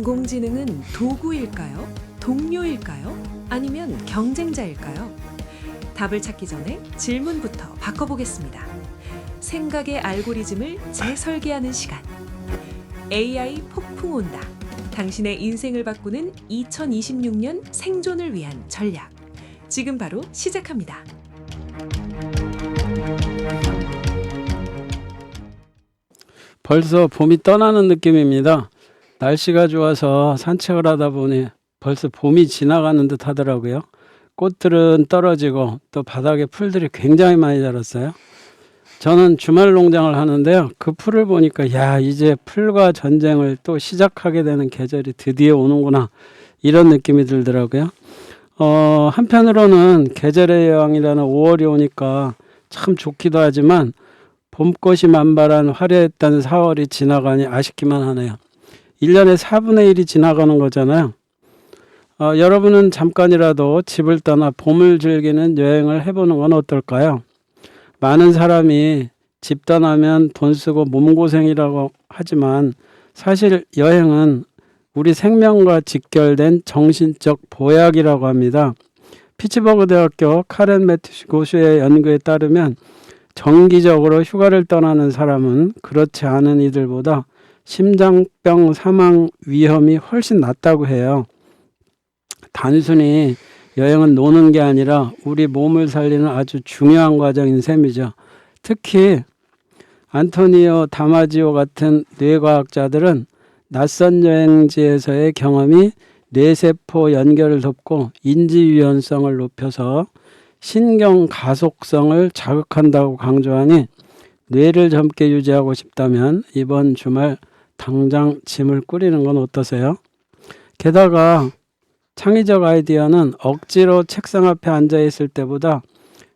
인공지능은 도구일까요? 동료일까요? 아니면 경쟁자일까요? 답을 찾기 전에 질문부터 바꿔보겠습니다. 생각의 알고리즘을 재설계하는 시간. AI 폭풍 온다. 당신의 인생을 바꾸는 2026년 생존을 위한 전략. 지금 바로 시작합니다. 벌써 봄이 떠나는 느낌입니다. 날씨가 좋아서 산책을 하다 보니 벌써 봄이 지나가는 듯 하더라고요. 꽃들은 떨어지고 또 바닥에 풀들이 굉장히 많이 자랐어요. 저는 주말 농장을 하는데요. 그 풀을 보니까 야, 이제 풀과 전쟁을 또 시작하게 되는 계절이 드디어 오는구나, 이런 느낌이 들더라고요. 한편으로는 계절의 여왕이라는 5월이 오니까 참 좋기도 하지만 봄꽃이 만발한 화려했던 4월이 지나가니 아쉽기만 하네요. 1년에 4분의 1이 지나가는 거잖아요. 여러분은 잠깐이라도 집을 떠나 봄을 즐기는 여행을 해보는 건 어떨까요? 많은 사람이 집 떠나면 돈 쓰고 몸고생이라고 하지만 사실 여행은 우리 생명과 직결된 정신적 보약이라고 합니다. 피츠버그 대학교 카렌 매튜스 교수의 연구에 따르면 정기적으로 휴가를 떠나는 사람은 그렇지 않은 이들보다 심장병 사망 위험이 훨씬 낮다고 해요. 단순히 여행은 노는 게 아니라 우리 몸을 살리는 아주 중요한 과정인 셈이죠. 특히 안토니오 다마지오 같은 뇌과학자들은 낯선 여행지에서의 경험이 뇌세포 연결을 돕고 인지 유연성을 높여서 신경 가속성을 자극한다고 강조하니 뇌를 젊게 유지하고 싶다면 이번 주말 당장 짐을 꾸리는 건 어떠세요? 게다가 창의적 아이디어는 억지로 책상 앞에 앉아 있을 때보다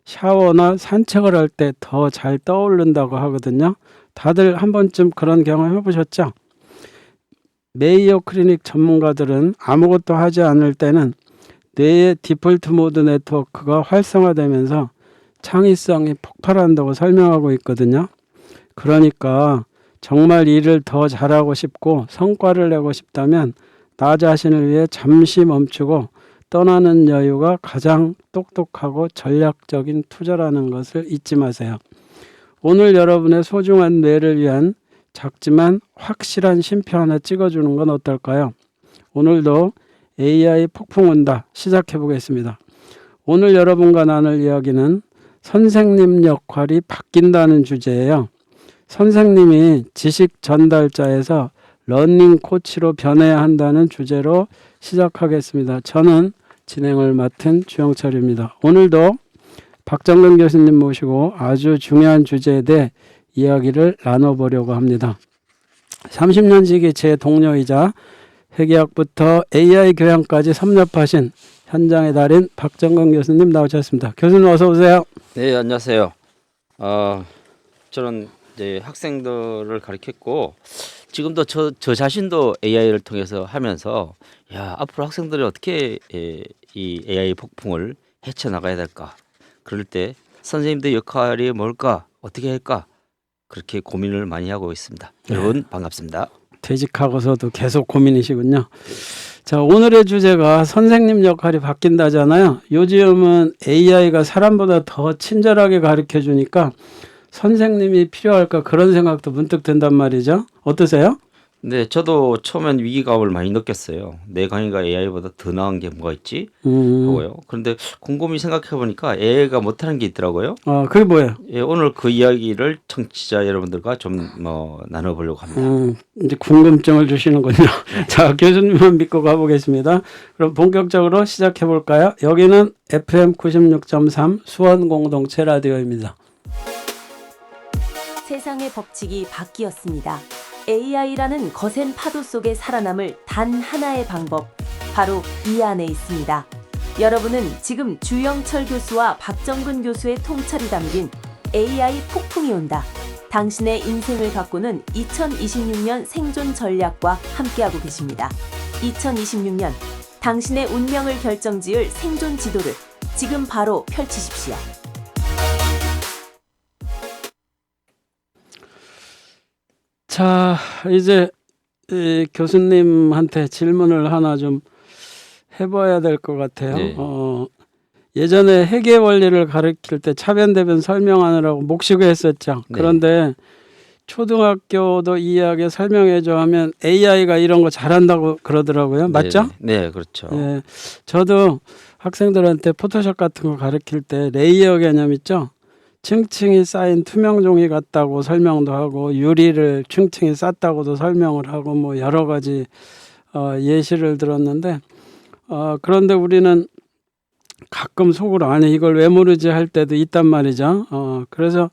샤워나 산책을 할 때 더 잘 떠오른다고 하거든요. 다들 한 번쯤 그런 경험 해보셨죠? 메이오 클리닉 전문가들은 아무것도 하지 않을 때는 뇌의 디폴트 모드 네트워크가 활성화되면서 창의성이 폭발한다고 설명하고 있거든요. 그러니까 정말 일을 더 잘하고 싶고 성과를 내고 싶다면 나 자신을 위해 잠시 멈추고 떠나는 여유가 가장 똑똑하고 전략적인 투자라는 것을 잊지 마세요. 오늘 여러분의 소중한 뇌를 위한 작지만 확실한 쉼표 하나 찍어주는 건 어떨까요? 오늘도 AI 폭풍 온다 시작해 보겠습니다. 오늘 여러분과 나눌 이야기는 선생님 역할이 바뀐다는 주제예요. 선생님이 지식 전달자에서 러닝 코치로 변해야 한다는 주제로 시작하겠습니다. 저는 진행을 맡은 주영철입니다. 오늘도 박정근 교수님 모시고 아주 중요한 주제에 대해 이야기를 나눠보려고 합니다. 30년지기 제 동료이자 회계학부터 AI 교양까지 섭렵하신 현장의 달인 박정근 교수님 나오셨습니다. 교수님 어서 오세요. 네, 안녕하세요. 저는 이제 학생들을 가르쳤고 지금도 저 자신도 AI를 통해서 하면서 야, 앞으로 학생들이 어떻게 이 AI 폭풍을 헤쳐나가야 될까? 그럴 때 선생님들 역할이 뭘까? 어떻게 할까? 그렇게 고민을 많이 하고 있습니다. 여러분 반갑습니다. 퇴직하고서도 계속 고민이시군요. 자, 오늘의 주제가 선생님 역할이 바뀐다잖아요. 요즘은 AI가 사람보다 더 친절하게 가르쳐 주니까 선생님이 필요할까 그런 생각도 문득 든단 말이죠. 어떠세요? 네, 저도 처음엔 위기감을 많이 느꼈어요. 내 강의가 AI보다 더 나은 게 뭐가 있지? 하고요. 그런데 곰곰이 생각해 보니까 AI가 못하는 게 있더라고요. 그게 뭐예요? 예, 오늘 그 이야기를 청취자 여러분들과 좀 나눠보려고 합니다. 이제 궁금증을 주시는군요. 자, 교수님만 믿고 가보겠습니다. 그럼 본격적으로 시작해 볼까요? 여기는 FM 96.3 수원 공동체 라디오입니다. 세상의 법칙이 바뀌었습니다. AI라는 거센 파도 속에 살아남을 단 하나의 방법, 바로 이 안에 있습니다. 여러분은 지금 주영철 교수와 박정근 교수의 통찰이 담긴 AI 폭풍이 온다. 당신의 인생을 바꾸는 2026년 생존 전략과 함께하고 계십니다. 2026년, 당신의 운명을 결정지을 생존 지도를 지금 바로 펼치십시오. 자, 이제 이 교수님한테 질문을 하나 좀 해봐야 될 것 같아요. 네. 예전에 회계 원리를 가르칠 때 차변대변 설명하느라고 목 쉬고 했었죠. 네. 그런데 초등학교도 이해하게 설명해줘 하면 AI가 이런 거 잘한다고 그러더라고요. 맞죠? 네, 그렇죠. 예, 저도 학생들한테 포토샵 같은 거 가르칠 때 레이어 개념 있죠? 층층이 쌓인 투명 종이 같다고 설명도 하고 유리를 층층이 쌓다고도 설명을 하고 뭐 여러 가지 예시를 들었는데 그런데 우리는 가끔 속으로 아니 이걸 왜 모르지 할 때도 있단 말이죠. 그래서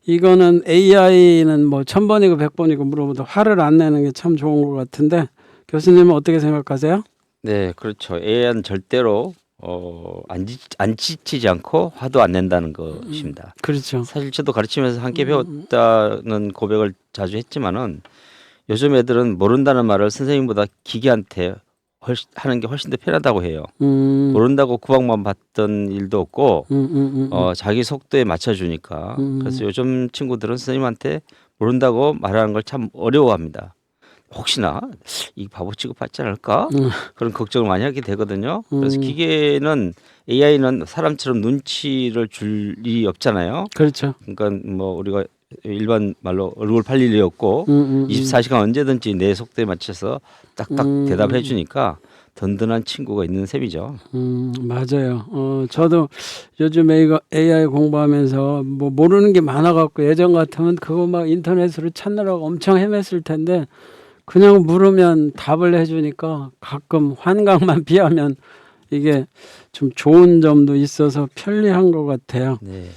이거는 AI는 뭐 1000번이고 100번이고 물어봐도 화를 안 내는 게 참 좋은 것 같은데 교수님은 어떻게 생각하세요? 네, 그렇죠. AI는 절대로 안 지치지 않고 화도 안 낸다는 것입니다. 그렇죠. 사실 저도 가르치면서 함께 배웠다는 고백을 자주 했지만은 요즘 애들은 모른다는 말을 선생님보다 기계한테 하는 게 훨씬 더 편하다고 해요. 모른다고 구박만 받던 일도 없고 자기 속도에 맞춰주니까. 그래서 요즘 친구들은 선생님한테 모른다고 말하는 걸 참 어려워합니다. 혹시나 이 바보 취급받지 않을까 그런 걱정을 많이 하게 되거든요. 그래서 기계는 AI는 사람처럼 눈치를 줄 일이 없잖아요. 그렇죠. 그러니까 뭐 우리가 일반 말로 얼굴 팔 일이 없고 24시간 언제든지 내 속도에 맞춰서 딱딱 대답해 주니까 든든한 친구가 있는 셈이죠. 맞아요. 저도 요즘 AI 공부하면서 뭐 모르는 게 많아갖고 예전 같으면 그거 막 인터넷으로 찾느라고 엄청 헤맸을 텐데 그냥 물으면 답을 해주니까 가끔 환각만 피하면 이게 좀 좋은 점도 있어서 편리한 것 같아요. 네.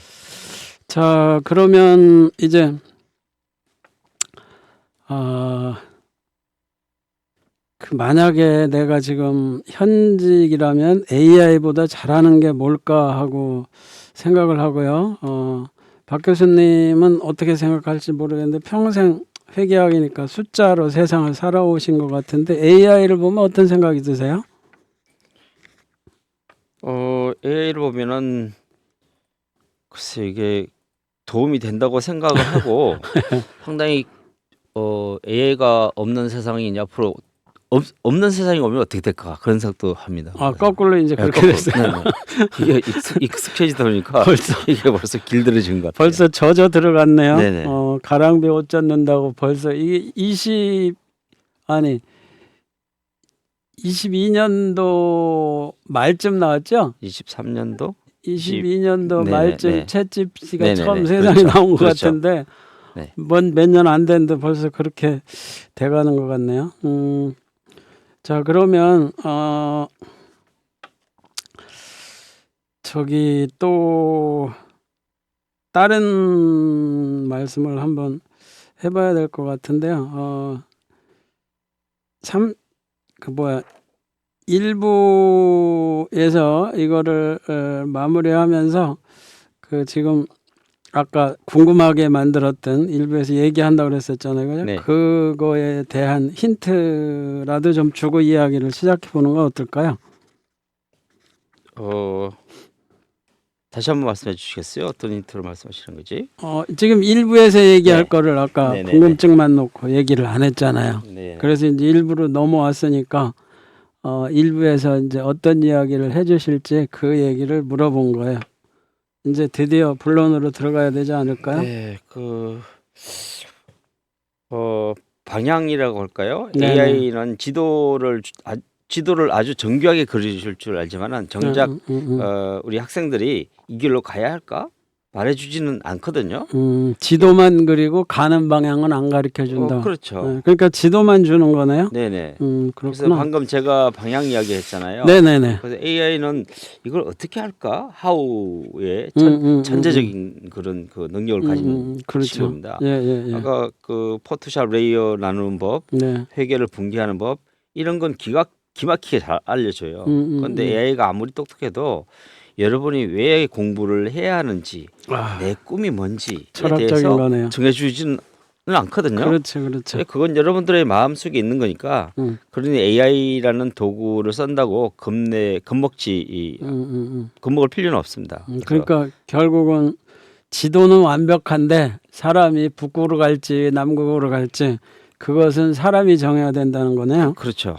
자, 그러면 이제 그 만약에 내가 지금 현직이라면 AI보다 잘하는 게 뭘까 하고 생각을 하고요. 박 교수님은 어떻게 생각할지 모르겠는데 평생 회계학이니까 숫자로 세상을 살아오신 것 같은데 AI를 보면 어떤 생각이 드세요? AI를 보면은 글쎄 이게 도움이 된다고 생각을 하고 상당히 AI가 없는 세상이 이제 앞으로 없는 세상이 오면 어떻게 될까 그런 생각도 합니다. 거꾸로 이제 네, 그렇게 거꾸로. 됐어요. 네, 네. 이게 익숙해지다 보니까 이게 벌써 길들여진 것 같아요. 벌써 젖어 들어갔네요. 네네. 가랑비 옷 젖는다고 벌써 이게 22년도 말쯤 나왔죠? 23년도? 22년도 네네, 말쯤 네. 챗GPT가 네네네, 처음 세상에 그렇죠. 나온 것 그렇죠. 같은데 네. 몇 년 안 됐는데 벌써 그렇게 돼가는 것 같네요. 자, 그러면 저기 또 다른 말씀을 한번 해봐야 될 것 같은데요. 일부에서 이거를 마무리하면서 그 지금 아까 궁금하게 만들었던 일부에서 얘기한다고 그랬었잖아요. 그죠? 네. 그거에 대한 힌트라도 좀 주고 이야기를 시작해 보는 건 어떨까요? 다시 한번 말씀해 주시겠어요? 어떤 힌트를 말씀하시는 거지? 지금 일부에서 얘기할 네. 거를 아까 네네네. 궁금증만 놓고 얘기를 안 했잖아요. 네. 그래서 이제 일부로 넘어왔으니까 일부에서 이제 어떤 이야기를 해주실지 그 얘기를 물어본 거예요. 이제 드디어 본론으로 들어가야 되지 않을까요? 네, 방향이라고 할까요? 네네. AI는 지도를 아주 정교하게 그려줄 줄 알지만은 정작 우리 학생들이 이 길로 가야 할까 말해주지는 않거든요. 지도만 그리고 가는 방향은 안 가르쳐 준다. 그렇죠. 네, 그러니까 지도만 주는 거네요. 네네. 그래서 그렇구나. 방금 제가 방향 이야기했잖아요. 네네네. 그래서 AI는 이걸 어떻게 할까? 하우의 천재적인 그런 그 능력을 가지는 그렇죠. 친구입니다. 예. 아까 그 포토샵 레이어 나누는 법, 네. 회계를 분기하는 법 이런 건 기막히게 잘 알려줘요. 그런데 AI가 아무리 똑똑해도 여러분이 왜 공부를 해야 하는지 내 꿈이 뭔지에 철학적인 대해서 거네요. 정해주지는 않거든요. 그렇죠. 그건 여러분들의 마음속에 있는 거니까 그러니 AI라는 도구를 쓴다고 겁먹을 필요는 없습니다. 그래서 그러니까 결국은 지도는 완벽한데 사람이 북극으로 갈지 남극으로 갈지 그것은 사람이 정해야 된다는 거네요. 그렇죠.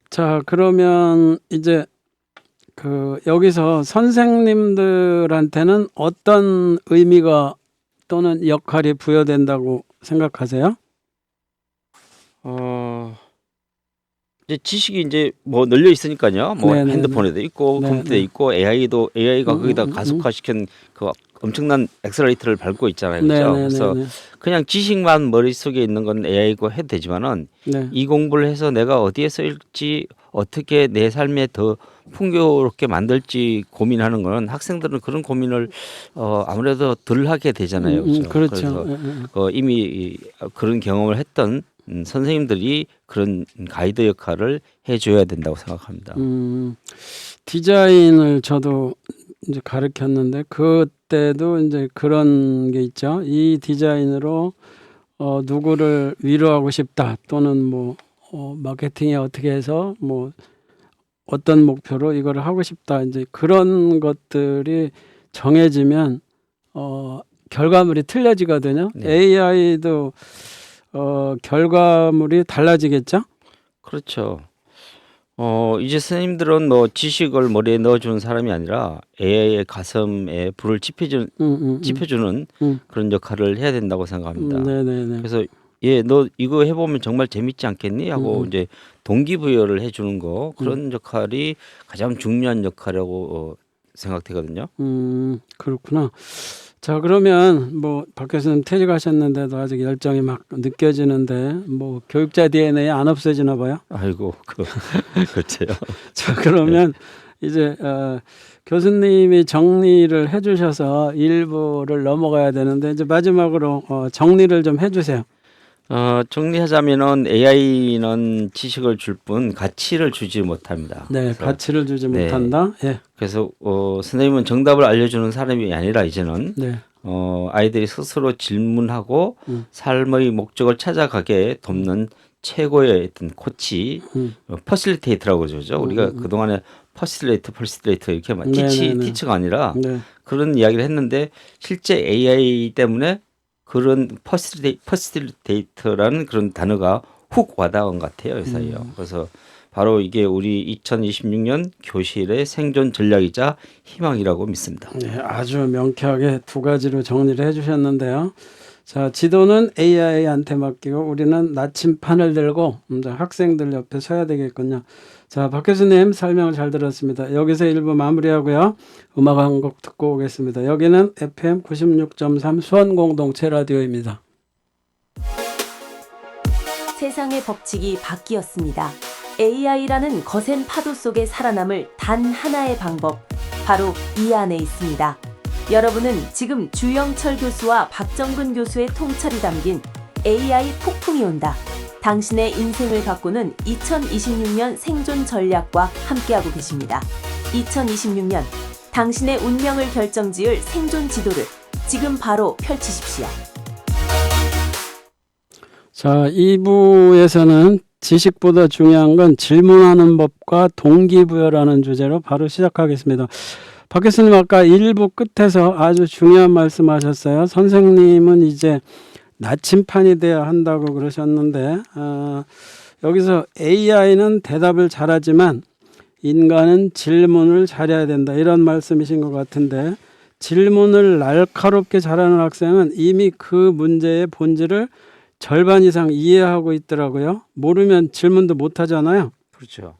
자, 그러면 이제 여기서 선생님들한테는 어떤 의미가 또는 역할이 부여된다고 생각하세요? 이제 지식이 이제 뭐 널려 있으니까요. 뭐 네네네. 핸드폰에도 있고 네네. 컴퓨터에 있고 AI가 거기다 음. 가속화시킨 그 엄청난 엑셀레이터를 밟고 있잖아요. 그렇죠? 그래서 네네네. 그냥 지식만 머릿속에 있는 건 AI고 해도 되지만은 네. 이 공부를 해서 내가 어디에 쓰일지 어떻게 내 삶에 더 풍요롭게 만들지 고민하는 거는 학생들은 그런 고민을 아무래도 덜 하게 되잖아요. 그렇죠? 그렇죠. 그래서 이미 그런 경험을 했던 선생님들이 그런 가이드 역할을 해줘야 된다고 생각합니다. 디자인을 저도 이제 가르쳤는데 그때도 이제 그런 게 있죠. 이 디자인으로 누구를 위로하고 싶다 또는 뭐 마케팅에 어떻게 해서 뭐 어떤 목표로 이거를 하고 싶다 이제 그런 것들이 정해지면 결과물이 틀려지거든요. 네. AI도 결과물이 달라지겠죠? 그렇죠. 이제 선생님들은 뭐 지식을 머리에 넣어주는 사람이 아니라 AI의 가슴에 불을 지펴주는 그런 역할을 해야 된다고 생각합니다. 네네네. 그래서 너 이거 해보면 정말 재밌지 않겠니? 하고 이제 동기부여를 해주는 거 그런 역할이 가장 중요한 역할이라고 생각되거든요. 그렇구나. 자, 그러면 뭐 박 교수님 퇴직하셨는데도 아직 열정이 막 느껴지는데 뭐 교육자 DNA 안 없어지나 봐요. 아이고 그렇죠. 자, 그러면 이제 교수님이 정리를 해주셔서 일부를 넘어가야 되는데 이제 마지막으로 정리를 좀 해주세요. 정리하자면은 AI는 지식을 줄 뿐 가치를 주지 못합니다. 네, 그래서 가치를 주지 네. 못한다. 예, 그래서 선생님은 정답을 알려주는 사람이 아니라 이제는 네, 아이들이 스스로 질문하고 삶의 목적을 찾아가게 돕는 최고의 어떤 코치, 퍼실리테이터라고 그러죠. 우리가 그동안에 퍼실리테이터 이렇게 막 네네네. 티치가 아니라 네, 그런 이야기를 했는데 실제 AI 때문에 그런 퍼실리테이터라는 그런 단어가 훅 와닿은 것 같아요. 회사에요. 그래서 바로 이게 우리 2026년 교실의 생존 전략이자 희망이라고 믿습니다. 네, 아주 명쾌하게 두 가지로 정리를 해주셨는데요. 자, 지도는 AI한테 맡기고 우리는 나침판을 들고 이제 학생들 옆에 서야 되겠군요. 자, 박 교수님 설명을 잘 들었습니다. 여기서 1부 마무리하고요. 음악 한 곡 듣고 오겠습니다. 여기는 FM 96.3 수원공동체 라디오입니다. 세상의 법칙이 바뀌었습니다. AI라는 거센 파도 속에 살아남을 단 하나의 방법, 바로 이 안에 있습니다. 여러분은 지금 주영철 교수와 박정근 교수의 통찰이 담긴 AI 폭풍이 온다. 당신의 인생을 바꾸는 2026년 생존 전략과 함께하고 계십니다. 2026년 당신의 운명을 결정지을 생존 지도를 지금 바로 펼치십시오. 자, 2부에서는 지식보다 중요한 건 질문하는 법과 동기부여라는 주제로 바로 시작하겠습니다. 박 교수님 아까 1부 끝에서 아주 중요한 말씀하셨어요. 선생님은 이제 나침판이 돼야 한다고 그러셨는데 여기서 AI는 대답을 잘하지만 인간은 질문을 잘해야 된다 이런 말씀이신 것 같은데 질문을 날카롭게 잘하는 학생은 이미 그 문제의 본질을 절반 이상 이해하고 있더라고요. 모르면 질문도 못 하잖아요. 그렇죠.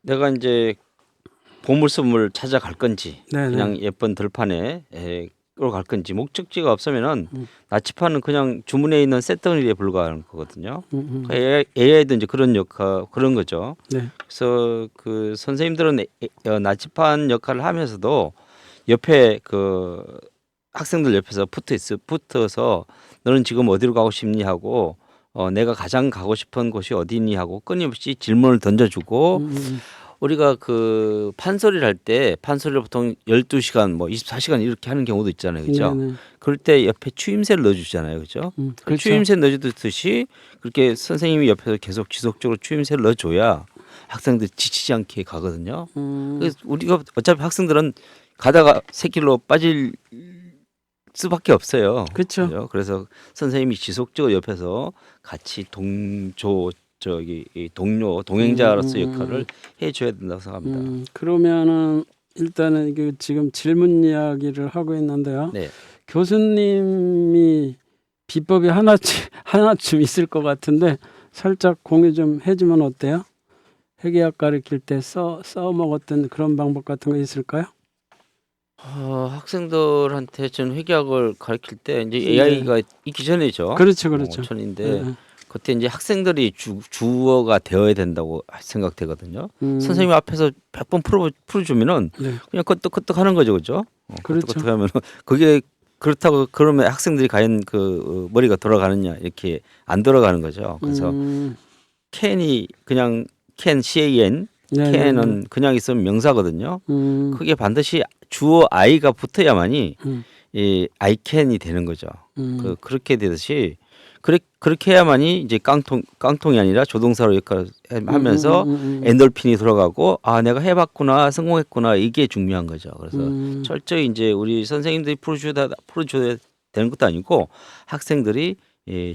내가 이제 보물섬을 찾아갈 건지 네네. 그냥 예쁜 들판에 끌어갈 건지 목적지가 없으면은 나치판은 그냥 주문에 있는 쇳덩이에 불과한 거거든요. AI도 이제 그런 역할 그런 거죠. 네. 그래서 그 선생님들은 나치판 역할을 하면서도 옆에 그 학생들 옆에서 붙어서 너는 지금 어디로 가고 싶니 하고 내가 가장 가고 싶은 곳이 어디니 하고 끊임없이 질문을 던져주고 우리가 그 판소리를 할 때 판소리를 보통 12시간 뭐 24시간 이렇게 하는 경우도 있잖아요. 그렇죠? 네네. 그럴 때 옆에 추임새를 넣어 주잖아요. 그렇죠? 그렇죠. 추임새 넣어 주듯이 그렇게 선생님이 옆에서 계속 지속적으로 추임새를 넣어 줘야 학생들이 지치지 않게 가거든요. 그래서 우리가 어차피 학생들은 가다가 새길로 빠질 수밖에 없어요. 그쵸. 그죠? 그래서 선생님이 지속적으로 옆에서 같이 이 동료 동행자로서 역할을 해줘야 된다고 생각합니다. 그러면은 일단은 이게 지금 질문 이야기를 하고 있는데요. 네. 교수님이 비법이 하나쯤 있을 것 같은데 살짝 공유 좀 해주면 어때요? 회계학 가르칠 때 써먹었던 그런 방법 같은 거 있을까요? 학생들한테 전 회계학을 가르칠 때 이제 네. AI가 있기 전이죠. 그렇죠, 그렇죠. 전인데 네. 그때 이제 학생들이 주어가 되어야 된다고 생각되거든요. 선생님 앞에서 100번 풀어주면은 네. 그냥 끄떡끄떡 하는 거죠, 그죠? 그렇죠. 끄떡끄떡 하면 그게 그렇다고 그러면 학생들이 과연 그 머리가 돌아가느냐 이렇게 안 돌아가는 거죠. 그래서 캔이 그냥 CAN 네, 캔은 그냥 있으면 명사거든요. 그게 반드시 주어 I가 붙어야만이 이 I can이 되는 거죠. 그렇게 되듯이 그렇게 해야만이 이제 깡통이 아니라 조동사로 역할을 하면서 엔돌핀이 돌아가고 아 내가 해봤구나 성공했구나 이게 중요한 거죠. 그래서 철저히 이제 우리 선생님들이 풀어줘야 되는 것도 아니고 학생들이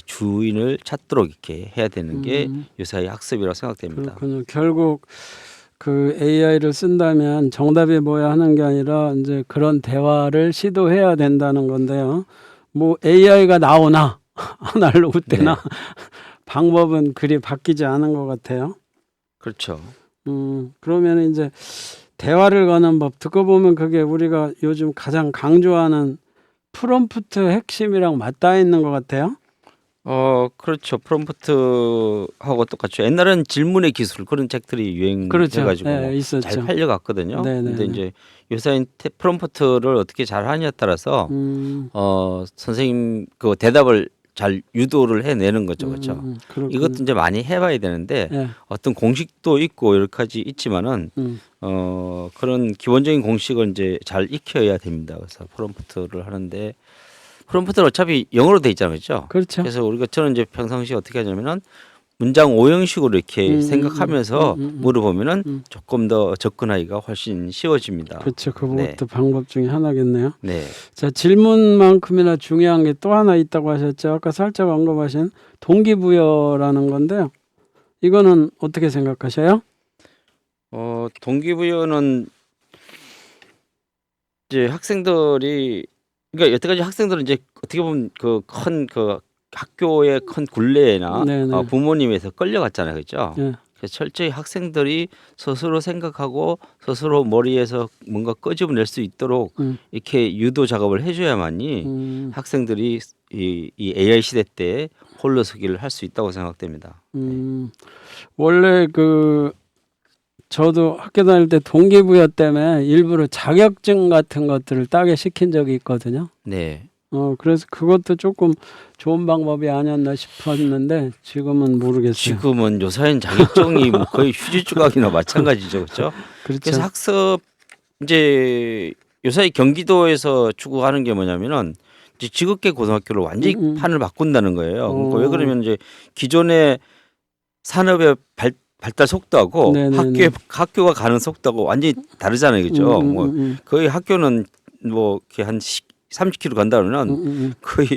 주인을 찾도록 이렇게 해야 되는 게 요사이 학습이라고 생각됩니다. 그렇군요. 결국 그 AI를 쓴다면 정답이 뭐야 하는 게 아니라 이제 그런 대화를 시도해야 된다는 건데요. 뭐 AI가 나오나 아날로그 때나 네. 방법은 그리 바뀌지 않은 것 같아요. 그렇죠. 그러면 이제 대화를 거는 법 듣고 보면 그게 우리가 요즘 가장 강조하는 프롬프트 핵심이랑 맞닿아 있는 것 같아요. 그렇죠. 프롬프트하고 똑같죠. 옛날엔 질문의 기술 그런 책들이 그렇죠. 유행해가지고 네, 있었죠. 잘 팔려갔거든요. 네네네. 근데 이제 요새는 프롬프트를 어떻게 잘 하냐에 따라서 선생님 그 대답을 잘 유도를 해내는 거죠, 그렇죠. 그렇군요. 이것도 이제 많이 해봐야 되는데 네. 어떤 공식도 있고 여러 가지 있지만은 그런 기본적인 공식을 이제 잘 익혀야 됩니다. 그래서 프롬프트를 하는데. 프롬프트는 어차피 영어로 돼 있잖아요, 그렇죠? 그렇죠. 그래서 저는 이제 평상시에 어떻게 하냐면은 문장 오형식으로 이렇게 생각하면서 물어보면은 조금 더 접근하기가 훨씬 쉬워집니다. 그렇죠. 그것도 네. 방법 중에 하나겠네요. 네, 자, 질문만큼이나 중요한 게 또 하나 있다고 하셨죠. 아까 살짝 언급하신 동기부여라는 건데요. 이거는 어떻게 생각하셔요? 동기부여는 이제 학생들이 그러니까 여태까지 학생들은 이제 어떻게 보면 그 학교의 큰 굴레나 네네. 부모님에서 끌려갔잖아요, 그렇죠? 예. 그래서 철저히 학생들이 스스로 생각하고 스스로 머리에서 뭔가 끄집어낼 수 있도록 이렇게 유도 작업을 해줘야만이 학생들이 이 AI 시대 때 홀로서기를 할 수 있다고 생각됩니다. 원래 저도 학교 다닐 때 동기부여 때문에 일부러 자격증 같은 것들을 따게 시킨 적이 있거든요. 네, 그래서 그것도 조금 좋은 방법이 아니었나 싶었는데 지금은 모르겠어요. 지금은 요사인 자격증이 뭐 거의 휴지 조각이나 마찬가지죠, 그렇죠? 그렇죠. 그래서 학습 이제 요사이 경기도에서 추구하는 게 뭐냐면은 이제 지급계 고등학교로 완전히 판을 바꾼다는 거예요. 그러니까 왜 그러면 이제 기존의 산업의 발달 속도하고 네네네. 학교가 가는 속도하고 완전히 다르잖아요, 그렇죠? 뭐 거의 학교는 뭐 이렇게 한 30km 간다 그러면 거의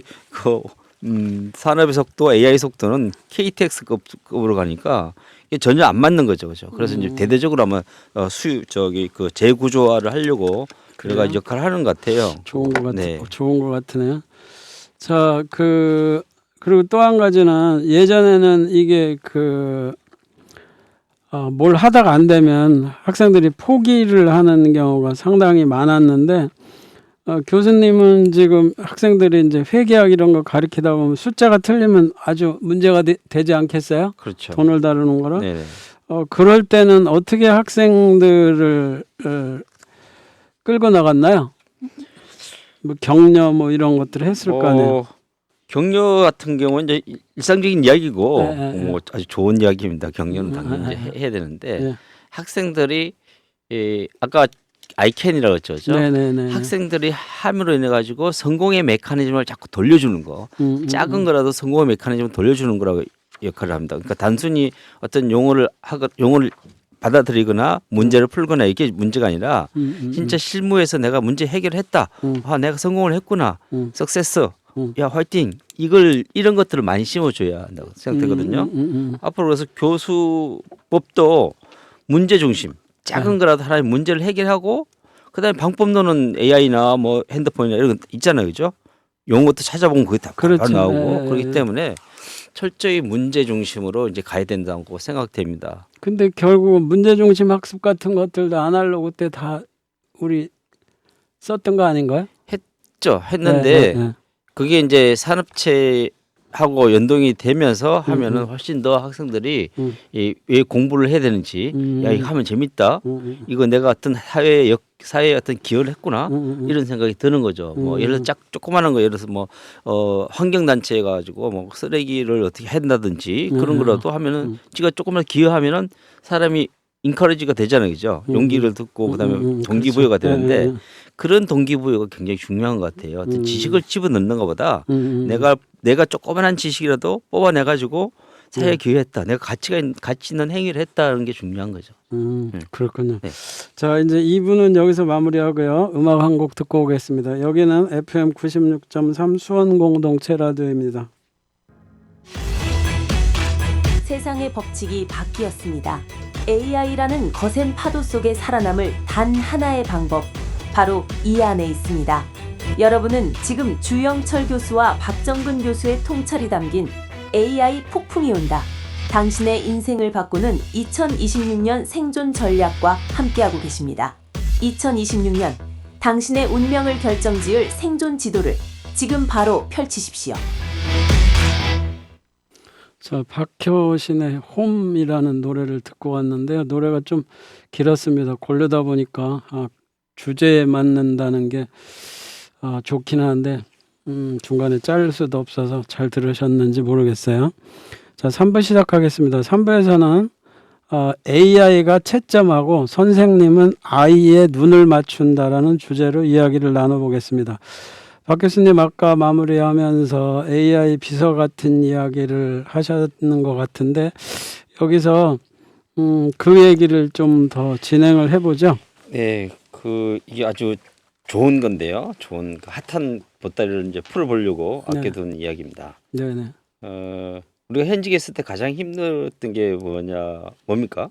산업의 속도, AI 속도는 KTX급으로 가니까 이게 전혀 안 맞는 거죠, 그렇죠? 그래서 이제 대대적으로 아마 그 재구조화를 하려고 여러 가지 역할을 하는 것 같아요. 좋은 것 네. 좋은 것 같으네요. 자, 그리고 또 한 가지는 예전에는 이게 뭘 하다가 안 되면 학생들이 포기를 하는 경우가 상당히 많았는데 교수님은 지금 학생들이 이제 회계학 이런 거 가르치다 보면 숫자가 틀리면 아주 문제가 되지 않겠어요? 그렇죠. 돈을 다루는 거라. 네. 그럴 때는 어떻게 학생들을 끌고 나갔나요? 뭐 격려 뭐 이런 것들을 했을 거 아니에요. 격려 같은 경우는 이제 일상적인 이야기고 네. 뭐 아주 좋은 이야기입니다. 격려는 당연히 이제 해야 되는데 네. 학생들이 아까 아이캔이라고 했죠, 그렇죠? 네네네. 학생들이 함으로 인해 가지고 성공의 메커니즘을 자꾸 돌려주는 거, 작은 거라도 성공의 메커니즘을 돌려주는 거라고 역할을 합니다. 그러니까 단순히 어떤 용어를 받아들이거나 문제를 풀거나 이게 문제가 아니라 진짜 음. 실무에서 내가 문제 해결했다. 음. 아, 내가 성공을 했구나. 석세스. 음. 야, 화이팅. 이런 것들을 많이 심어줘야 한다고 생각되거든요. 앞으로 그래서 교수법도 문제 중심. 작은 거라도 하나의 문제를 해결하고 그다음에 방법론은 AI나 뭐 핸드폰이나 이런 거 있잖아요, 그죠? 용어도 찾아보면 그게 다 바로 그렇죠. 나오고 예, 그렇기 예. 때문에 철저히 문제 중심으로 이제 가야 된다고 생각됩니다. 근데 결국 문제 중심 학습 같은 것들도 아날로그 때 다 우리 썼던 거 아닌가요? 했는데 네. 그게 이제 산업체하고 연동이 되면서 하면은 훨씬 더 학생들이 왜 공부를 해야 되는지 야, 이거 하면 재밌다. 이거 내가 어떤 사회에 어떤 기여를 했구나. 이런 생각이 드는 거죠. 뭐 예를 들어 조그마한 거 예를 들어서 뭐 환경 단체해 가지고 뭐 쓰레기를 어떻게 한다든지 그런 거라도 하면은 지가 조금만 기여하면은 사람이 인커리지가 되잖아요. 그죠? 용기를 듣고 그다음에 동기부여가 그렇죠. 되는데 그런 동기부여가 굉장히 중요한 것 같아요. 어떤 지식을 집어넣는 것보다 내가 조그만한 지식이라도 뽑아내 가지고 사회에 기여했다. 내가 가치 있는 행위를 했다는 게 중요한 거죠. 그렇군요. 네. 자, 이제 2부는 여기서 마무리하고요. 음악 한 곡 듣고 오겠습니다. 여기는 FM 96.3 수원 공동체 라디오입니다. 세상의 법칙이 바뀌었습니다. AI라는 거센 파도 속에 살아남을 단 하나의 방법, 바로 이 안에 있습니다. 여러분은 지금 주영철 교수와 박정근 교수의 통찰이 담긴 AI 폭풍이 온다. 당신의 인생을 바꾸는 2026년 생존 전략과 함께하고 계십니다. 2026년 당신의 운명을 결정지을 생존 지도를 지금 바로 펼치십시오. 자, 박효신의 홈이라는 노래를 듣고 왔는데요. 노래가 좀 길었습니다. 고르다 보니까 주제에 맞는다는 게 좋긴 한데 중간에 자를 수도 없어서 잘 들으셨는지 모르겠어요. 자, 3부 시작하겠습니다. 3부에서는 AI가 채점하고 선생님은 아이의 눈을 맞춘다라는 주제로 이야기를 나눠보겠습니다. 박 교수님 아까 마무리하면서 AI 비서 같은 이야기를 하셨는 것 같은데 여기서 그 얘기를 좀 더 진행을 해보죠. 네, 이게 아주 좋은 건데요. 좋은 핫한 보따리를 이제 풀어보려고 네. 아껴둔 이야기입니다. 네네. 우리가 현직에 있을 때 가장 힘들었던 게 뭡니까?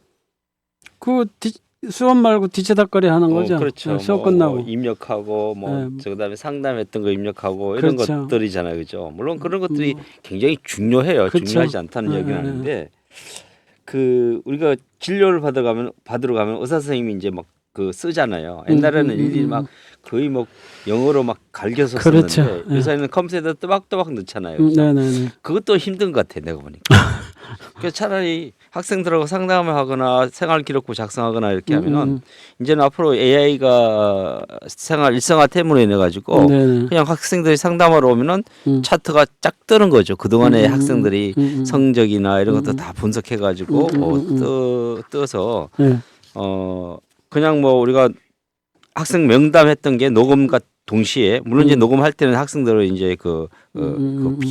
수업 말고 뒤치다거리 하는 거죠. 그렇죠. 수업 끝나고. 입력하고 네. 그다음에 상담했던 거 입력하고 이런 그렇죠. 것들이잖아요, 그죠? 물론 그런 것들이 굉장히 중요해요. 그렇죠. 중요하지 않다는 이야기는 아닌데 우리가 진료를 받으러 가면 의사 선생님이 이제 막 쓰잖아요. 옛날에는 일일이 막 거의 뭐 영어로 막 갈겨서 그렇죠. 썼는데 요새는 컴퓨터에다 또박또박 넣잖아요. 네네네. 그것도 힘든 것 같아 내가 보니까. 그래서 차라리 학생들하고 상담을 하거나 생활 기록부 작성하거나 이렇게 하면은 이제는 앞으로 AI가 일상화 때문에 인해 가지고 네네. 그냥 학생들이 상담하러 오면은 차트가 쫙 뜨는 거죠. 그동안에 학생들이 성적이나 이런 것도 다 분석해 가지고 떠서 네. 그냥 뭐 우리가 학생 명담했던 게 녹음과 동시에 물론 이제 녹음할 때는 학생들은 이제 그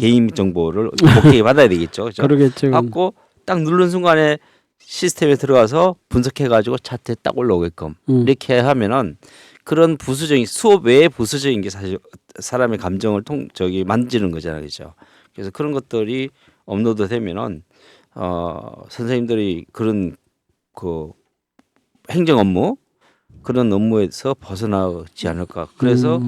개인 정보를 복귀 받아야 되겠죠. 그렇죠? 그러겠죠. 받고 딱 누른 순간에 시스템에 들어가서 분석해 가지고 차트에 딱 올라오게끔 이렇게 하면은 그런 부수적인 수업 외에 부수적인 게 사실 사람의 감정을 만지는 거잖아요. 그렇죠? 그래서 그런 것들이 업로드 되면은 선생님들이 그런 행정 업무 그런 업무에서 벗어나지 않을까. 그래서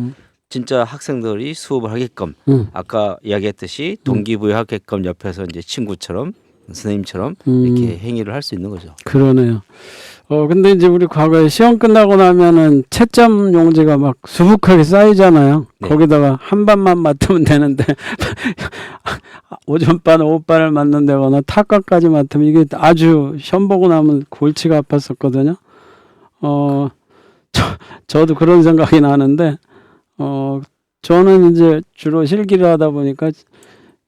진짜 학생들이 수업을 하게끔 아까 이야기했듯이 동기부여하게끔 옆에서 이제 친구처럼 선생님처럼 이렇게 행위를 할 수 있는 거죠. 그러네요. 근데 이제 우리 과거에 시험 끝나고 나면은 채점 용지가 막 수북하게 쌓이잖아요. 네. 거기다가 한 반만 맡으면 되는데 오전반, 오후반을 맡는다거나 타과까지 맡으면 이게 아주 시험 보고 나면 골치가 아팠었거든요. 저도 그런 생각이 나는데 저는 이제 주로 실기를 하다 보니까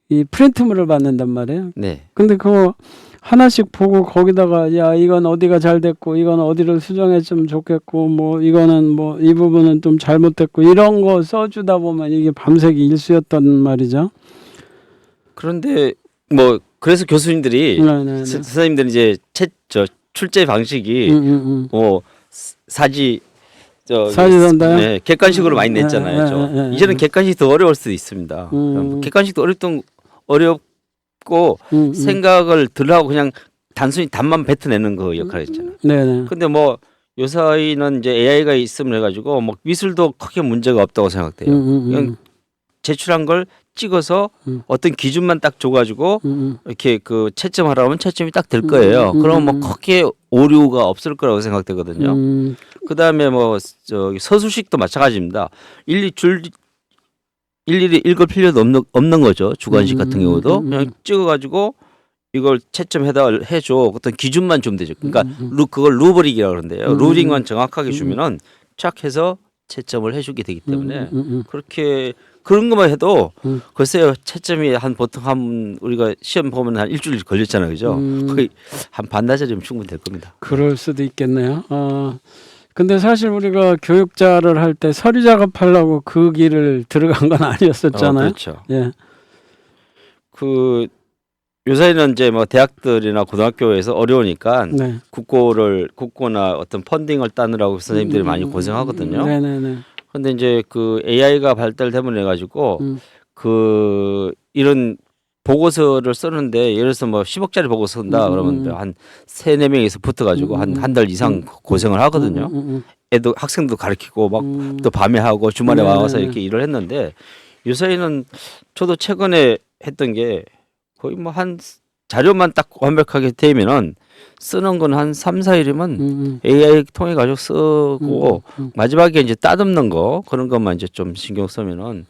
이 프린트물을 받는단 말이에요. 네. 근데 그거 하나씩 보고 거기다가 야 이건 어디가 잘 됐고 이건 어디를 수정했으면 좋겠고 뭐 이거는 뭐 이 부분은 좀 잘못됐고 이런 거 써주다 보면 이게 밤새기 일수였단 말이죠. 그런데 그래서 교수님들이 네네네. 선생님들이 이제 출제 방식이 사지 사지선다요? 네, 객관식으로 많이 냈잖아요. 이제는 객관식 더 어려울 수도 있습니다. 객관식도 어렵고 생각을 덜 하고 그냥 단순히 답만 뱉어내는 거 역할을 했잖아요. 네네. 근데 뭐 요사이는 이제 AI가 있음을 해가지고 뭐 미술도 크게 문제가 없다고 생각돼요. 그냥 제출한 걸 찍어서 어떤 기준만 딱 줘가지고 이렇게 그 채점하라 하면 채점이 딱 될 거예요. 그러면 뭐 크게 오류가 없을 거라고 생각되거든요. 그 다음에 뭐 저기 서술식도 마찬가지입니다. 일일이 읽을 필요도 없는 거죠. 주관식 같은 경우도 그냥 찍어가지고 이걸 채점해다 해줘. 어떤 기준만 주면 되죠. 그러니까 그걸 루브릭이라고 그러는데요. 루브릭만 정확하게 주면은 착 해서 채점을 해주게 되기 때문에 그렇게 그런 것만 해도 글쎄요 채점이 보통 한 우리가 시험 보면 한 일주일 걸렸잖아요, 그죠? 거의 한 반나절이면 충분히 될 겁니다. 그럴 수도 있겠네요. 근데 사실 우리가 교육자를 할 때 서류 작업하려고 그 길을 들어간 건 아니었었잖아요. 그렇죠. 예. 그 요새는 이제 뭐 대학들이나 고등학교에서 어려우니까 네. 국고나 어떤 펀딩을 따느라고 선생님들이 많이 고생하거든요. 네네네. 근데 이제 그 AI가 발달되면 해가지고 그 이런 보고서를 쓰는데 예를 들어서 뭐 10억짜리 보고서 쓴다 그러면 한 3-4명이서 붙어가지고 한 달 이상 고생을 하거든요. 애도 학생도 가르치고 막 또 밤에 하고 주말에 와서 이렇게 일을 했는데 요새는 저도 최근에 했던 게 거의 뭐 한 자료만 딱 완벽하게 되면은 쓰는 건 한 3-4일이면 AI 통해 가지고 쓰고 마지막에 이제 따듬는 거 그런 것만 이제 좀 신경 쓰면은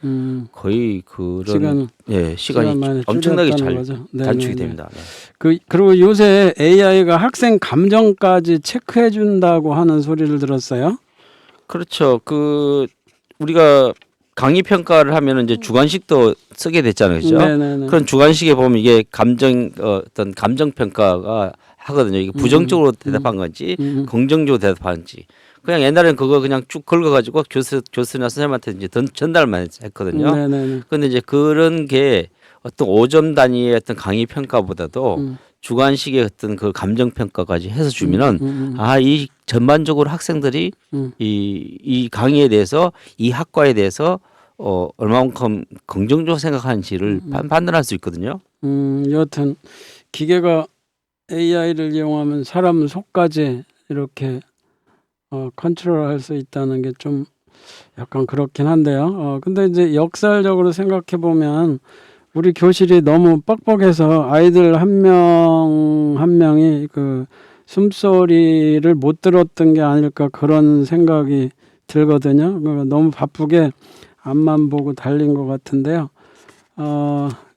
거의 그런 시간이 엄청나게 잘 단축이 됩니다. 네. 그리고 요새 AI가 학생 감정까지 체크해 준다고 하는 소리를 들었어요. 그렇죠. 그 우리가 강의 평가를 하면은 이제 주관식도 쓰게 됐잖아요, 그죠? 네네네. 그런 주관식에 보면 이게 어떤 감정 평가가 하거든요. 이게 부정적으로 대답한 건지 긍정적으로 대답하는지. 그냥 옛날에는 그거 그냥 쭉 긁어가지고 교수나 선생님한테 이제 전달만 했거든요. 그런데 이제 그런 게 어떤 5점 단위의 어떤 강의 평가보다도 주관식의 어떤 그 감정 평가까지 해서 주면은 이 전반적으로 학생들이 이 강의에 대해서 이 학과에 대해서 얼마만큼 긍정적으로 생각하는지를 판단할 수 있거든요. 여하튼 기계가 AI를 이용하면 사람 속까지 이렇게 컨트롤할 수 있다는 게 좀 약간 그렇긴 한데요. 근데 이제 역설적으로 생각해 보면 우리 교실이 너무 뻑뻑해서 아이들 한 명 한 명이 그 숨소리를 못 들었던 게 아닐까 그런 생각이 들거든요. 너무 바쁘게 앞만 보고 달린 것 같은데요.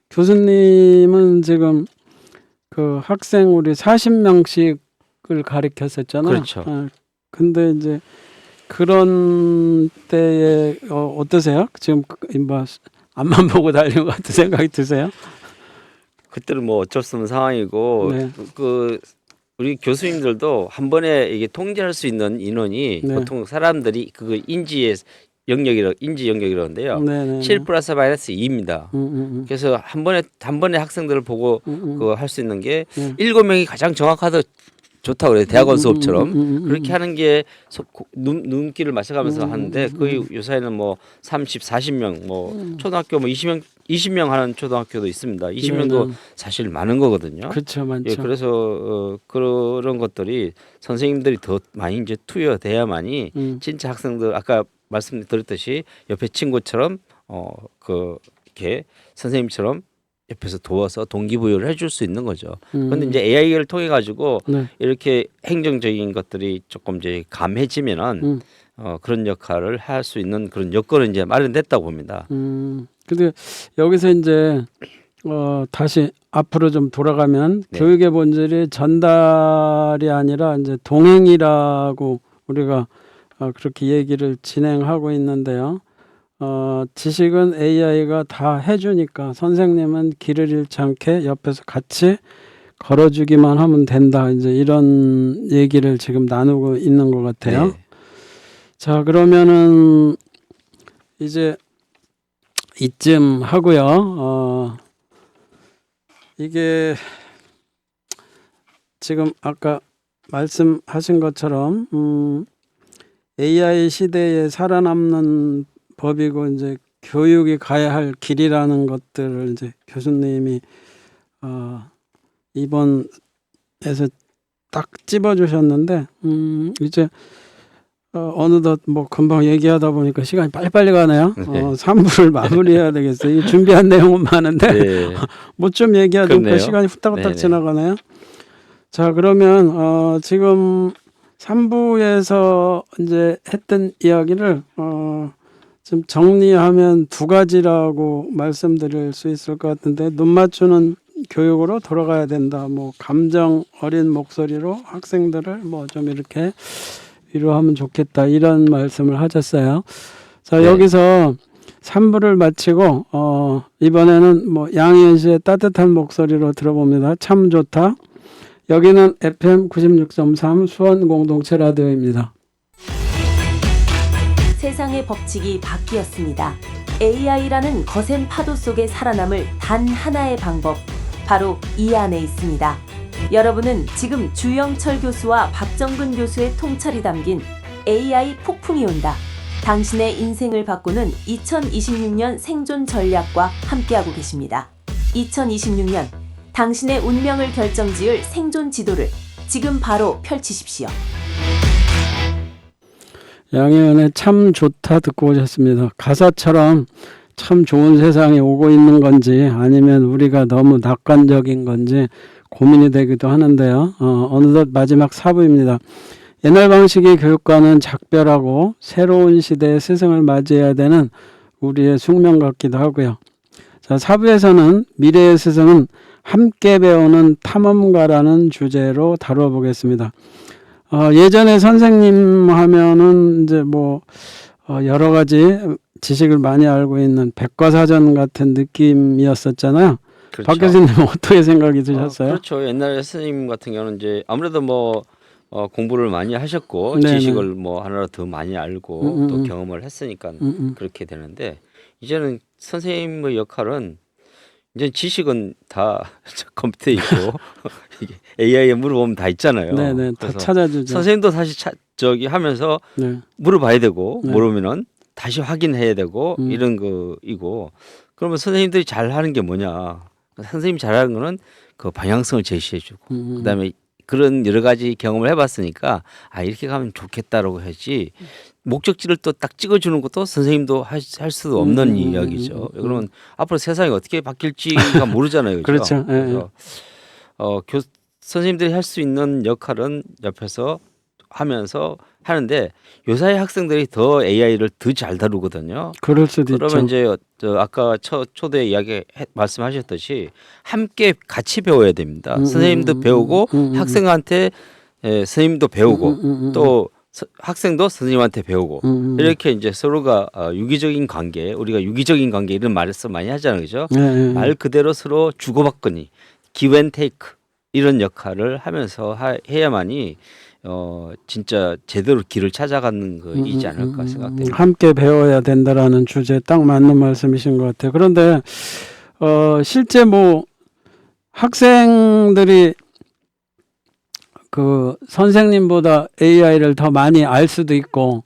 교수님은 지금 그 학생 우리 40명씩을 가르쳤었잖아요. 그렇죠. 근데 이제 그런 때에 어떠세요? 지금 뭐 앞만 보고 달린 것 같은 생각이 드세요? 그때는 뭐 어쩔 수 없는 상황이고 네. 그 우리 교수님들도 한 번에 이게 통제할 수 있는 인원이 보통 사람들이 그 인지 영역이라는데요. 7+-2입니다. 그래서 한 번에 학생들을 보고 그 할 수 있는 게 7명이 가장 정확하다 좋다고 그래요. 대학원 수업처럼. 그렇게 하는 게 눈길을 맞춰가면서 하는데 거의 요새는 뭐 30, 40명 뭐 초등학교 뭐 20명 하는 초등학교도 있습니다. 20명도 사실 많은 거거든요. 그렇죠, 많죠. 예, 그래서 그런 것들이 선생님들이 더 많이 이제 투여돼야만이 진짜 학생들 아까 말씀드렸듯이 옆에 친구처럼 이렇게 선생님처럼 옆에서 도와서 동기부여를 해줄 수 있는 거죠. 그런데 이제 AI를 통해 가지고 이렇게 행정적인 것들이 조금 이제 감해지면은 그런 역할을 할 수 있는 그런 여건은 이제 마련됐다고 봅니다. 근데 여기서 이제 다시 앞으로 좀 돌아가면 교육의 본질이 전달이 아니라 이제 동행이라고 우리가 그렇게 얘기를 진행하고 있는데요. 지식은 AI가 다 해주니까 선생님은 길을 잃지 않게 옆에서 같이 걸어주기만 하면 된다. 이제 이런 얘기를 지금 나누고 있는 것 같아요. 자, 그러면은 이제 이쯤 하고요. 이게 지금 아까 말씀하신 것처럼 AI 시대에 살아남는 법이고 이제 교육이 가야 할 길이라는 것들을 이제 교수님이 이번에서 딱 찝어주셨는데 이제 어느덧 뭐 금방 얘기하다 보니까 시간이 빨리빨리 가네요. 네. 3부를 마무리해야 되겠어요. 이 준비한 내용은 많은데 네. 뭐 좀 얘기하니까 그렇네요. 시간이 후딱후딱 네네. 지나가네요. 자, 그러면 지금 3부에서 이제 했던 이야기를 좀 정리하면 두 가지라고 말씀드릴 수 있을 것 같은데, 눈 맞추는 교육으로 돌아가야 된다. 뭐 감정 어린 목소리로 학생들을 뭐 좀 이렇게 위로하면 좋겠다, 이런 말씀을 하셨어요. 자, 네. 여기서 3부를 마치고 이번에는 뭐 양희은 씨의 따뜻한 목소리로 들어봅니다. 참 좋다. 여기는 FM 96.3 수원 공동체 라디오입니다. 세상의 법칙이 바뀌었습니다. AI라는 거센 파도 속에 살아남을 단 하나의 방법, 바로 이 안에 있습니다. 여러분은 지금 주영철 교수와 박정근 교수의 통찰이 담긴 AI 폭풍이 온다, 당신의 인생을 바꾸는 2026년 생존 전략과 함께하고 계십니다. 2026년 당신의 운명을 결정지을 생존 지도를 지금 바로 펼치십시오. 양희은의 참 좋다 듣고 오셨습니다. 가사처럼 참 좋은 세상이 오고 있는 건지 아니면 우리가 너무 낙관적인 건지 고민이 되기도 하는데요. 어느덧 마지막 4부입니다. 옛날 방식의 교육과는 작별하고 새로운 시대의 스승을 맞이해야 되는 우리의 숙명 같기도 하고요. 자, 4부에서는 미래의 스승은 함께 배우는 탐험가라는 주제로 다뤄보겠습니다. 예전에 선생님 하면은 이제 뭐 여러 가지 지식을 많이 알고 있는 백과사전 같은 느낌이었었잖아요. 그렇죠. 박 교수님은 어떻게 생각이 드셨어요? 그렇죠. 옛날에 스님 같은 경우는 이제 아무래도 뭐 공부를 많이 하셨고 네네. 지식을 뭐 하나로 더 많이 알고 또 경험을 했으니까 그렇게 되는데, 이제는 선생님의 역할은 이제 지식은 다 컴퓨터에 있고 이게 AI에 물어보면 다 있잖아요. 네네, 다 그래서 찾아주죠. 선생님도 사실 저기 하면서 네. 물어봐야 되고 네. 모르면은 다시 확인해야 되고 이런 거이고, 그러면 선생님들이 잘하는 게 뭐냐? 선생님이 잘하는 거는 그 방향성을 제시해주고 그다음에 그런 여러 가지 경험을 해봤으니까 이렇게 가면 좋겠다라고 하지, 목적지를 또 딱 찍어주는 것도 선생님도 할 수도 없는 이야기죠. 그러면 앞으로 세상이 어떻게 바뀔지가 모르잖아요. 그렇죠? 그렇죠. 예, 예. 그래서 선생님들이 할 수 있는 역할은 옆에서 하면서 하는데, 요사이 학생들이 더 AI를 더 잘 다루거든요. 그럴 수도 그러면 있죠. 이제 아까 초대 이야기 말씀하셨듯이 함께 같이 배워야 됩니다. 선생님도 배우고 학생한테 선생님도 배우고 또 학생도 선생님한테 배우고 이렇게 이제 서로가 유기적인 관계, 우리가 유기적인 관계 이런 말씀 많이 하잖아요, 그죠? 예. 말 그대로 서로 주고받거니 give and take 이런 역할을 하면서 해야만이 진짜 제대로 길을 찾아가는 거이지 않을까 생각됩니다. 함께 배워야 된다라는 주제에 딱 맞는 말씀이신 것 같아요. 그런데 실제 뭐 학생들이 그 선생님보다 AI를 더 많이 알 수도 있고,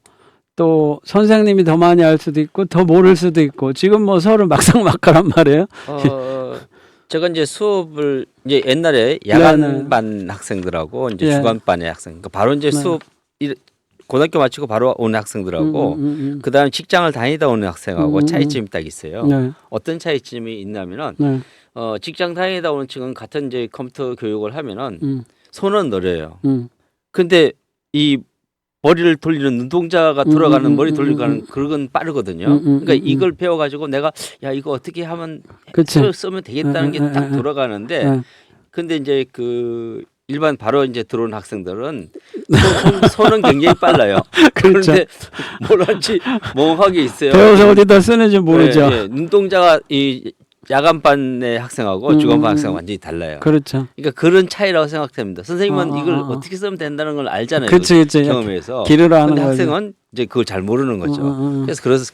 또 선생님이 더 많이 알 수도 있고 더 모를 수도 있고, 지금 뭐 서로 막상막하란 말이에요. 제가 이제 수업을 이제 옛날에 야간반 학생들하고 이제 예. 주간반의 학생, 그러니까 바로 이제 수업 고등학교 마치고 바로 오는 학생들하고 그다음에 직장을 다니다 오는 학생하고 차이점이 딱 있어요. 네. 어떤 차이점이 있냐면은 네. 직장 다니다 오는 친구는 같은 이제 컴퓨터 교육을 하면은 손은 느려요. 근데 이 머리를 돌리는 눈동자가 돌아가는 머리 돌리는 그건 빠르거든요. 그러니까 이걸 배워가지고 내가 이거 어떻게 하면 그치. 쓰면 되겠다는 게 딱 돌아가는데, 근데 이제 그 일반 바로 이제 들어온 학생들은 손은 굉장히 빨라요. 그렇죠. 그런데 뭘 할지 멍하게 있어요. 배워서 어디다 쓰는지 모르죠. 네, 눈동자가 이 야간반의 학생하고 주간반 학생하고 완전히 달라요. 그렇죠. 그러니까 그런 차이라고 생각됩니다. 선생님은 이걸 어떻게 쓰면 된다는 걸 알잖아요. 그치. 경험에서. 길을 아는 근데 거지. 학생은 이제 그걸 잘 모르는 거죠.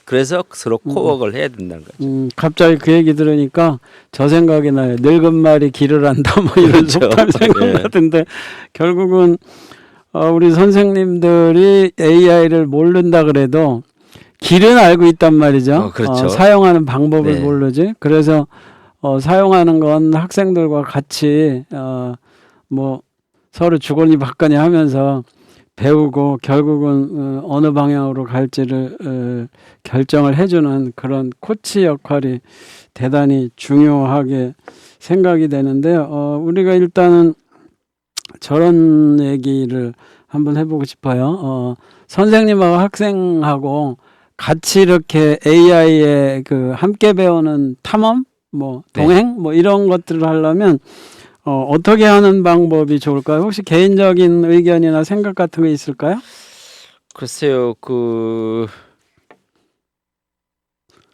그래서 서로 코워크를 해야 된다는 거죠. 갑자기 그 얘기 들으니까 저 생각이 나요. 늙은 말이 길을 안다 뭐 이런 그렇죠. 속담 예. 생각나던데, 결국은 우리 선생님들이 AI를 모른다 그래도 길은 알고 있단 말이죠. 그렇죠. 사용하는 방법을 네. 모르지. 그래서 사용하는 건 학생들과 같이 뭐 서로 주거니 받거니 하면서 배우고 결국은 어느 방향으로 갈지를 결정을 해주는 그런 코치 역할이 대단히 중요하게 생각이 되는데요. 우리가 일단은 저런 얘기를 한번 해보고 싶어요. 선생님하고 학생하고 같이 이렇게 AI에 그 함께 배우는 탐험, 뭐 동행, 뭐 이런 것들을 하려면 어떻게 하는 방법이 좋을까요? 혹시 개인적인 의견이나 생각 같은 거 있을까요? 글쎄요,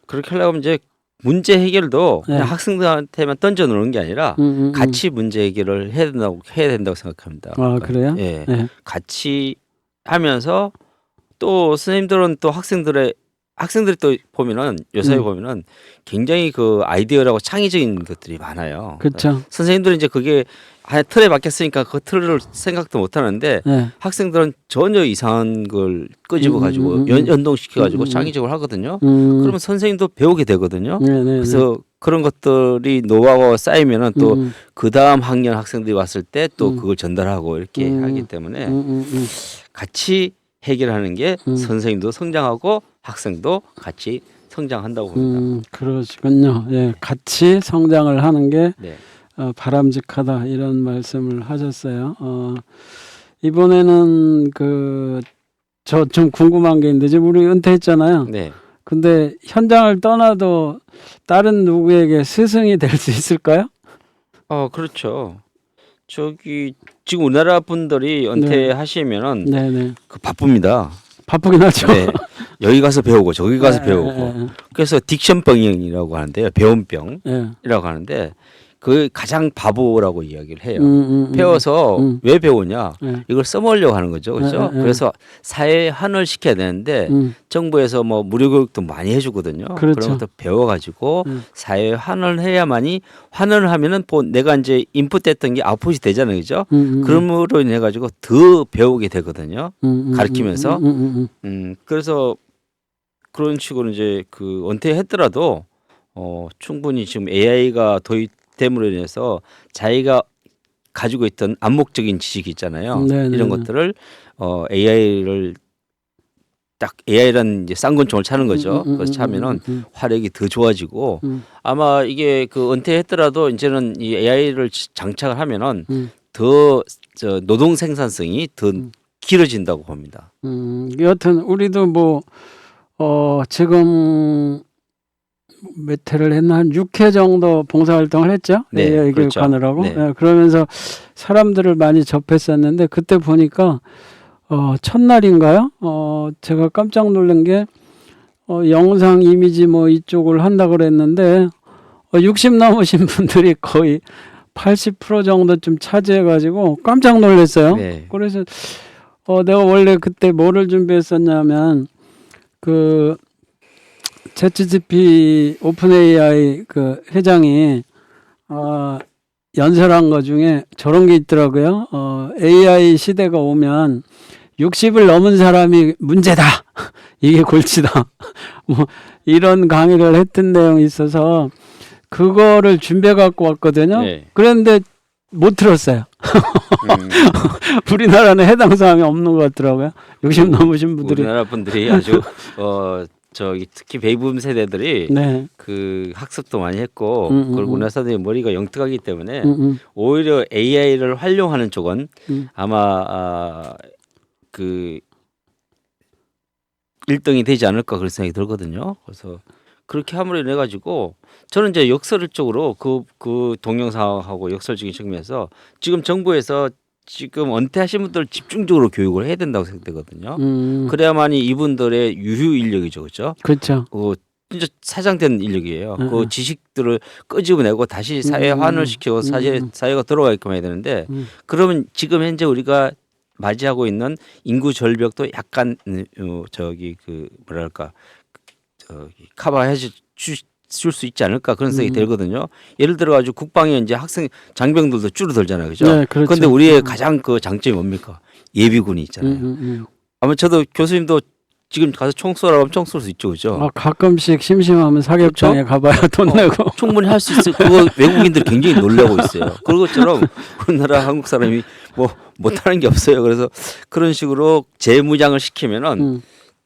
그렇게 하려면 이제 문제 해결도 네. 그냥 학생들한테만 던져 놓는 게 아니라 같이 문제 해결을 해야 된다고 생각합니다. 그래요? 예, 네. 같이 하면서 또 선생님들은 또 학생들이 또 보면은 요새 보면은 굉장히 그 아이디어라고 창의적인 것들이 많아요. 그렇죠. 선생님들은 이제 그게 하나 틀에 박혔으니까 그 틀을 생각도 못 하는데 네. 학생들은 전혀 이상한 걸 끄집어 가지고 연동시켜 가지고 창의적으로 하거든요. 그러면 선생님도 배우게 되거든요. 네. 그래서 그런 것들이 노하우가 쌓이면은 또 그 다음 학년 학생들이 왔을 때 또 그걸 전달하고 이렇게 하기 때문에 같이 해결하는 게 선생님도 성장하고 학생도 같이 성장한다고 봅니다. 그러시군요. 예, 같이 성장을 하는 게 네. 바람직하다 이런 말씀을 하셨어요. 이번에는 저 좀 궁금한 게 있는데 지금 우리 은퇴했잖아요. 네. 근데 현장을 떠나도 다른 누구에게 스승이 될 수 있을까요? 그렇죠. 지금 우리나라 분들이 은퇴하시면은 네네. 바쁩니다. 바쁘긴 하죠. 네. 여기 가서 배우고 저기 가서 예, 배우고. 예, 그래서 딕션병이라고 하는데요. 배움병이라고 예. 하는데 그 가장 바보라고 이야기를 해요. 배워서 예. 왜 배우냐? 예. 이걸 써먹으려고 하는 거죠. 그렇죠? 예, 예. 그래서 사회에 환원을 시켜야 되는데 정부에서 뭐 무료 교육도 많이 해주거든요. 그렇죠. 그런 것도 배워가지고 사회에 환원을 해야만이 환원을 하면은 내가 이제 인풋됐던 게 아웃풋이 되잖아요. 그죠? 그럼으로 인해 가지고 더 배우게 되거든요. 가르치면서. 그래서 그런 식으로 이제 은퇴했더라도 충분히 지금 AI가 도입됨으로 인해서 자기가 가지고 있던 암묵적인 지식이 있잖아요. 네네네. 이런 것들을 AI를 딱 AI라는 이제 쌍권총을 차는 거죠. 그래서 차면은 화력이 더 좋아지고 아마 이게 은퇴했더라도 이제는 이 AI를 장착을 하면은 더 노동 생산성이 더 길어진다고 봅니다. 여하튼 우리도 지금 몇 회를 했나 한 6회 정도 봉사활동을 했죠. 네, AI 그렇죠. 교육하느라고. 네. 예, 그러면서 사람들을 많이 접했었는데 그때 보니까 첫날인가요? 제가 깜짝 놀란 게 영상 이미지 뭐 이쪽을 한다 그랬는데 60 넘으신 분들이 거의 80% 정도쯤 차지해가지고 깜짝 놀랐어요. 네. 그래서 내가 원래 그때 뭐를 준비했었냐면 챗GPT 오픈 AI 회장이 연설한 거 중에 저런 게 있더라고요. AI 시대가 오면 60을 넘은 사람이 문제다. 이게 골치다. 뭐 이런 강의를 했던 내용이 있어서 그거를 준비해 갖고 왔거든요. 네. 그런데 못 들었어요. 우리나라는 해당 사항이 없는 것 같더라고요. 60 넘으신 분들이. 우리나라 분들이 아주 특히 베이비붐 세대들이 네. 학습도 많이 했고 그리고 우리나라 사람들이 머리가 영특하기 때문에 오히려 AI를 활용하는 쪽은 아마 1등이 되지 않을까 그런 생각이 들거든요. 그래서 그렇게 함으로 인해 가지고 저는 이제 역설적으로 그 동영상하고 역설적인 측면에서 지금 정부에서 지금 은퇴하신 분들 집중적으로 교육을 해야 된다고 생각되거든요. 그래야만이 이분들의 유휴 인력이죠, 그렇죠? 그렇죠. 진짜 사장된 인력이에요. 그 지식들을 끄집어내고 다시 사회에 환원을 시키고 사회가 돌아가게끔 해야 되는데 그러면 지금 현재 우리가 맞이하고 있는 인구 절벽도 약간 커버해 줄 수 있지 않을까 그런 생각이 들거든요. 예를 들어 가지고 국방에 이제 학생 장병들도 줄어들잖아요, 그죠? 네, 그렇죠. 그런데 우리의 가장 장점이 뭡니까? 예비군이 있잖아요. 아마 저도 교수님도 지금 가서 총 쏘라고 하면 총 쏠 수 있죠, 그죠? 가끔씩 심심하면 사격장에 가봐야 돈 내고. 충분히 할 수 있어요. 그거 외국인들 굉장히 놀라고 있어요. 그런 것처럼 우리나라 한국 사람이 뭐 못하는 게 없어요. 그래서 그런 식으로 재무장을 시키면은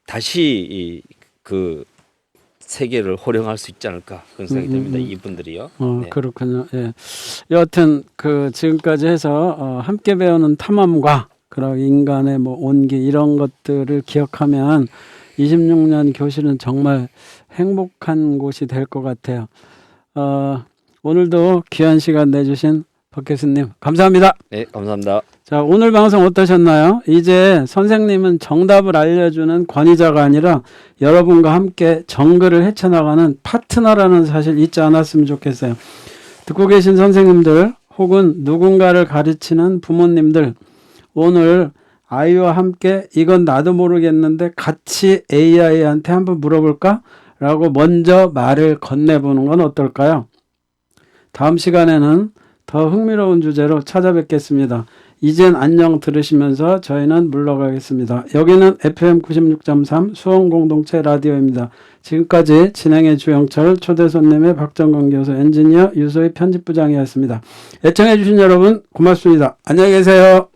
다시 그 세계를 호령할 수 있지 않을까 그런 생각이 듭니다. 이분들이요. 네. 그렇군요. 예. 여하튼 그 지금까지 해서 함께 배우는 탐험과 그런 인간의 뭐 온기 이런 것들을 기억하면 26년 교실은 정말 행복한 곳이 될 것 같아요. 오늘도 귀한 시간 내주신 박 교수님 감사합니다. 네, 감사합니다. 자, 오늘 방송 어떠셨나요? 이제 선생님은 정답을 알려주는 권위자가 아니라 여러분과 함께 정글을 헤쳐나가는 파트너라는 사실 잊지 않았으면 좋겠어요. 듣고 계신 선생님들 혹은 누군가를 가르치는 부모님들 오늘 아이와 함께 이건 나도 모르겠는데 같이 AI한테 한번 물어볼까? 라고 먼저 말을 건네보는 건 어떨까요? 다음 시간에는 더 흥미로운 주제로 찾아뵙겠습니다. 이젠 안녕 들으시면서 저희는 물러가겠습니다. 여기는 FM 96.3 수원공동체 라디오입니다. 지금까지 진행의 주영철, 초대 손님의 박정건 교수, 엔지니어 유소희 편집부장이었습니다. 애청해 주신 여러분 고맙습니다. 안녕히 계세요.